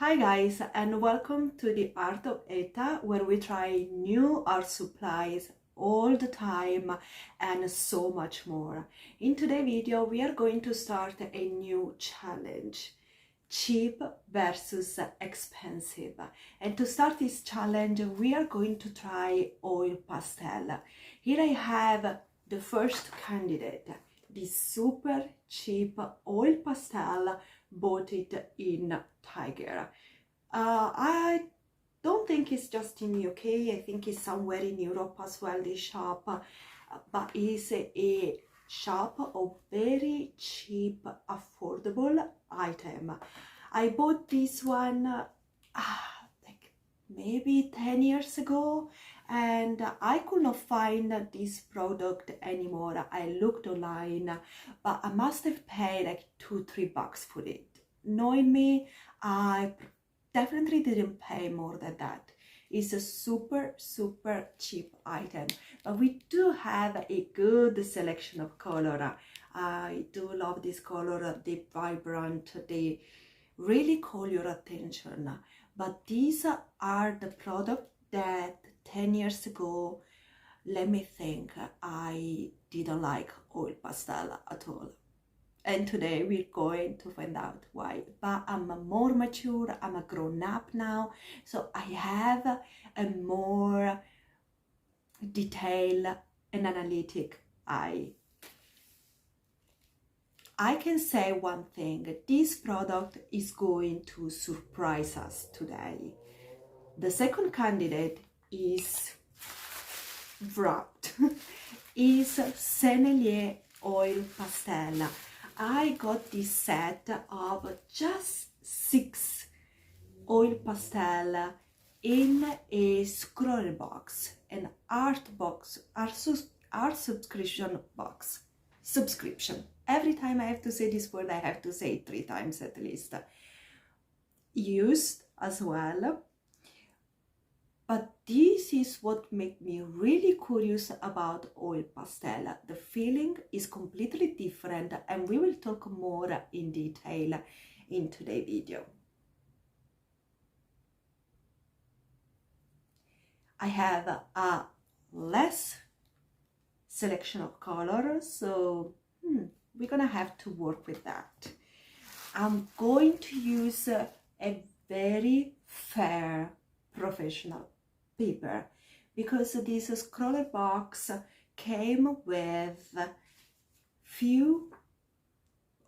Hi guys, and welcome to the Art of Eta, where we try new art supplies all the time and so much more. In today's video we are going to start a new challenge: cheap versus expensive. And to start this challenge we are going to try oil pastel. Here I have the first candidate, this super cheap oil pastel, bought it in Tiger. I don't think it's just in UK, I think it's somewhere in Europe as well, this shop, but it's a shop of very cheap, affordable item. I bought this one like maybe 10 years ago, and I could not find this product anymore. I looked online, but I must have paid like $2-3 for it. Knowing me, I definitely didn't pay more than that. It's a super cheap item, but we do have a good selection of color. I do love this color, they vibrant, they really call your attention. But these are the product that 10 years ago, let me think, I didn't like oil pastel at all. And today we're going to find out why. But I'm more mature, I'm a grown up now, so I have a more detailed and analytic eye. I can say one thing: this product is going to surprise us today. The second candidate is wrapped. is Sennelier oil pastel. I got this set of just 6 oil pastel in a scroll box, an art subscription box. Subscription. Every time I have to say this word, I have to say it 3 times at least. Used as well. But this is what made me really curious about oil pastel. The feeling is completely different, and we will talk more in detail in today's video. I have a less selection of colors, so we're gonna have to work with that. I'm going to use a very fair professional paper, because this scroller box came with few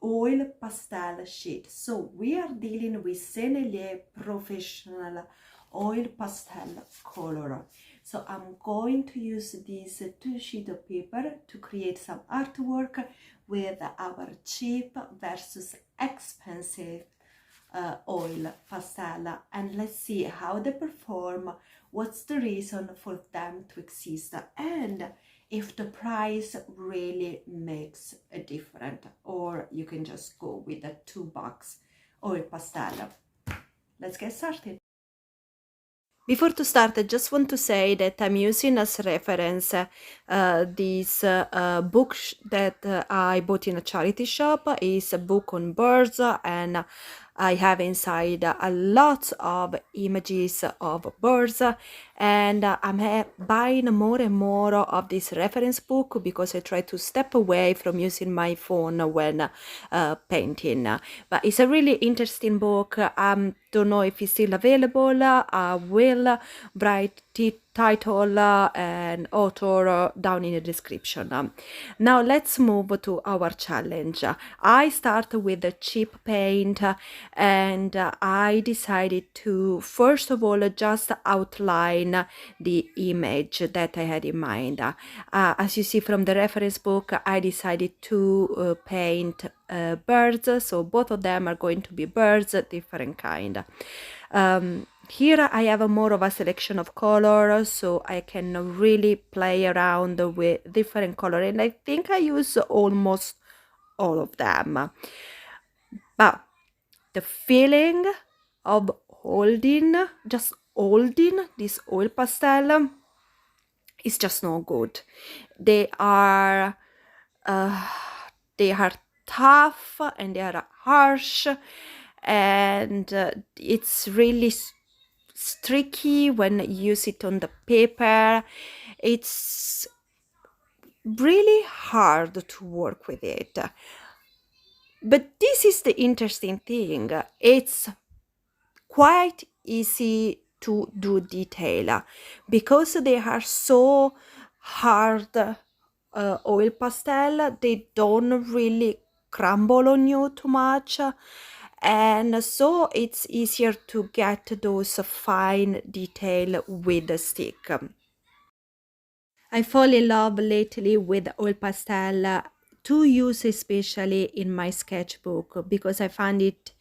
oil pastel sheets, so we are dealing with Sennelier professional oil pastel color. So I'm going to use these 2 sheets of paper to create some artwork with our cheap versus expensive oil pastel, and let's see how they perform, what's the reason for them to exist, and if the price really makes a difference, or you can just go with the $2 oil pastel. Let's get started. Before to start, I just want to say that I'm using as reference this book that I bought in a charity shop. It's a book on birds, and I have inside a lot of images of birds, and I'm buying more and more of this reference book because I try to step away from using my phone when painting. But it's a really interesting book. Don't know if it's still available. I will write the title and author down in the description. Now let's move to our challenge. I start with the cheap paint, and I decided to first of all just outline the image that I had in mind. As you see from the reference book, I decided to paint birds, so both of them are going to be birds, different kind. Here I have more of a selection of colors, so I can really play around with different colors, and I think I use almost all of them. But the feeling of just holding this oil pastel is just no good. They are tough and they are harsh, and it's really tricky when you use it on the paper. It's really hard to work with it. But this is the interesting thing. It's quite easy to do detail because they are so hard oil pastel. They don't really crumble on you too much, and so it's easier to get those fine detail with the stick. I fall in love lately with oil pastel to use especially in my sketchbook because I find it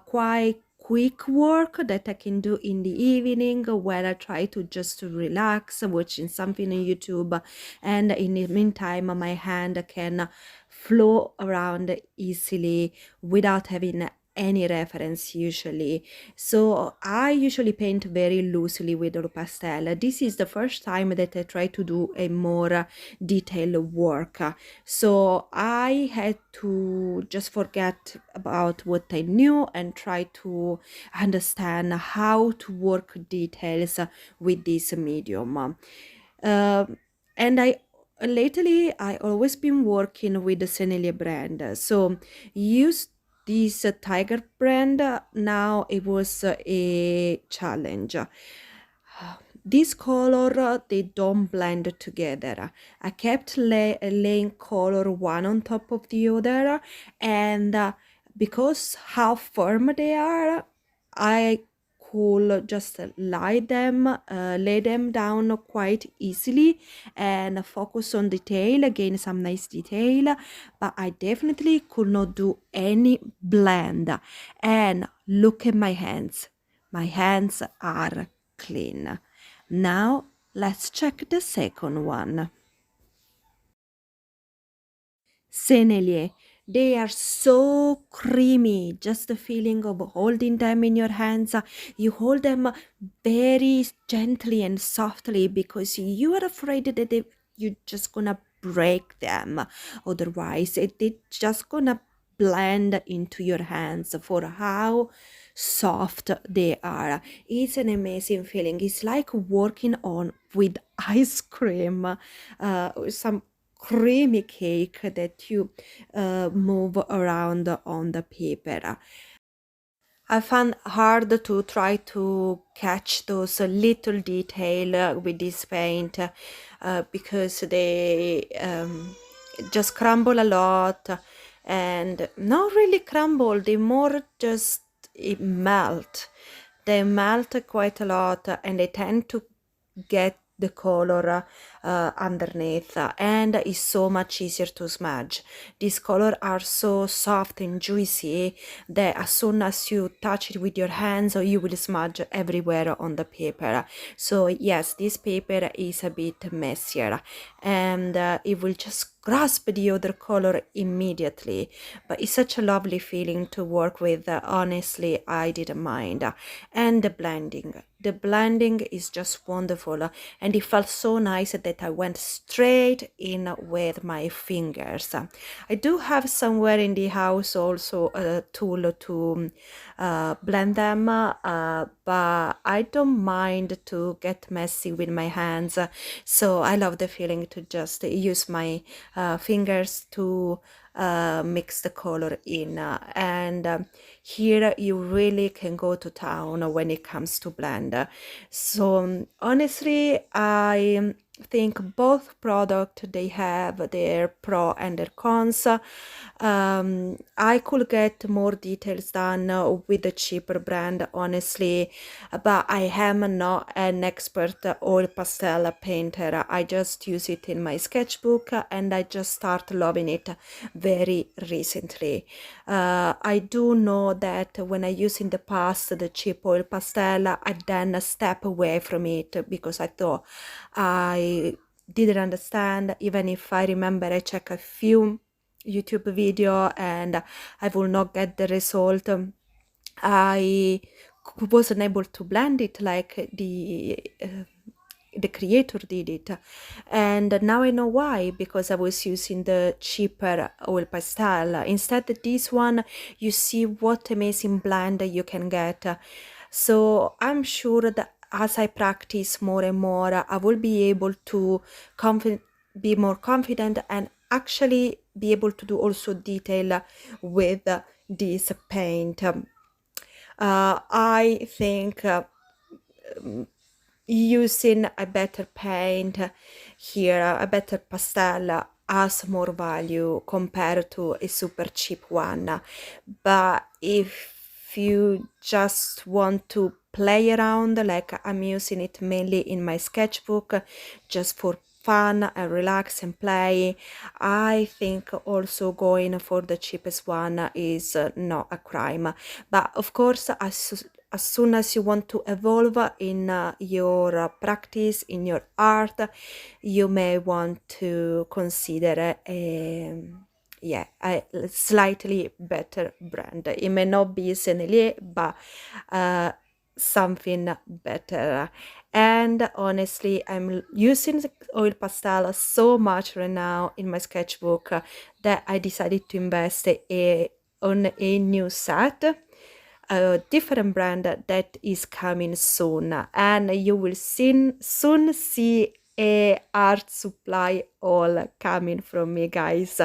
quite quick work that I can do in the evening where I try to just relax watching something on YouTube, and in the meantime my hand can flow around easily without having any reference usually. So I usually paint very loosely with oil pastel. This is the first time that I try to do a more detailed work, so I had to just forget about what I knew and try to understand how to work details with this medium. And I lately I always been working with the Sennelier brand, so use this Tiger brand. Now it was a challenge. This color they don't blend together. I kept laying color one on top of the other, and because how firm they are, I could just lay them down quite easily and focus on detail, again some nice detail, but I definitely could not do any blend. And look at my hands. My hands are clean. Now let's check the second one. Sennelier. They are so creamy. Just the feeling of holding them in your hands. You hold them very gently and softly because you are afraid that you're just gonna break them. Otherwise, it's just gonna blend into your hands for how soft they are. It's an amazing feeling. It's like working on with ice cream, some creamy cake that you move around on the paper. I found hard to try to catch those little detail with this paint because they just crumble a lot, and not really crumble, they more just melt. They melt quite a lot and they tend to get the color underneath, and it's so much easier to smudge. These colors are so soft and juicy that as soon as you touch it with your hands, you will smudge everywhere on the paper. So yes, this paper is a bit messier, and it will just grasp the other color immediately, but it's such a lovely feeling to work with. Honestly, I didn't mind. And the blending is just wonderful, and it felt so nice that I went straight in with my fingers. I do have somewhere in the house also a tool to blend them, but I don't mind to get messy with my hands, so I love the feeling to just use my fingers to mix the color in, and here you really can go to town when it comes to blend. So honestly, I think both product they have their pro and their cons. I could get more details done with the cheaper brand, honestly, but I am not an expert oil pastel painter. I just use it in my sketchbook and I just start loving it very recently. I do know that when I used in the past the cheap oil pastel, I then step away from it because I thought I didn't understand. Even if I remember, I check a few YouTube video and I will not get the result. I wasn't able to blend it like the creator did it. And now I know why, because I was using the cheaper oil pastel. Instead this one, you see what amazing blend you can get. So I'm sure that as I practice more and more, I will be able to be more confident and actually be able to do also detail with this paint. I think using a better paint here, a better pastel, has more value compared to a super cheap one. But if you just want to play around, like I'm using it mainly in my sketchbook just for fun and relax and play, I think also going for the cheapest one is not a crime. But of course, as soon as you want to evolve in your practice, in your art, you may want to consider a slightly better brand. It may not be Sennelier, but something better. And honestly, I'm using the oil pastel so much right now in my sketchbook that I decided to invest on a new set, a different brand that is coming soon, and you will soon see a art supply all coming from me, guys.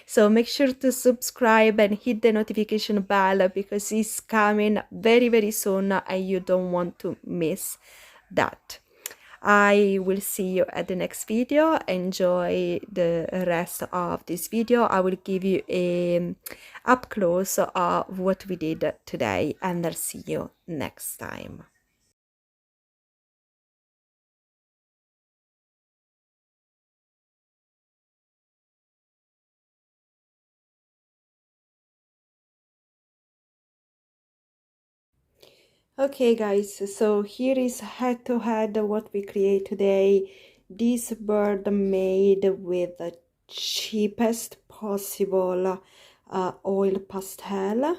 So make sure to subscribe and hit the notification bell, because it's coming very very soon and you don't want to miss that. I will see you at the next video. Enjoy the rest of this video. I will give you a up close of what we did today, and I'll see you next time. Okay guys, so here is head to head what we create today. This bird made with the cheapest possible oil pastel,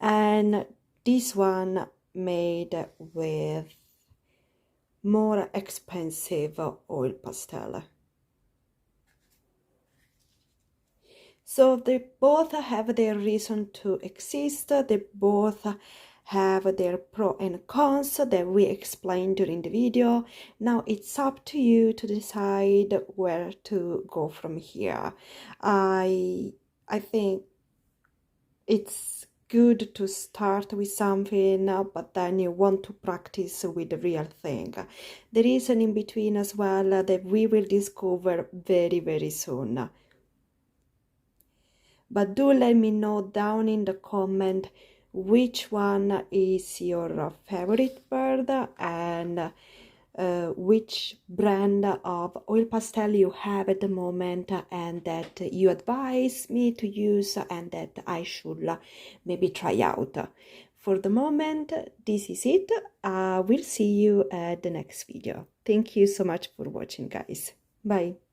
and this one made with more expensive oil pastel. So they both have their reason to exist, they both have their pro and cons that we explained during the video. Now it's up to you to decide where to go from here. I think it's good to start with something, but then you want to practice with the real thing. There is an in-between as well that we will discover very very soon. But do let me know down in the comment which one is your favorite bird, and which brand of oil pastel you have at the moment and that you advise me to use and that I should maybe try out. For the moment, this is it. We'll see you at the next video. Thank you so much for watching, guys. Bye.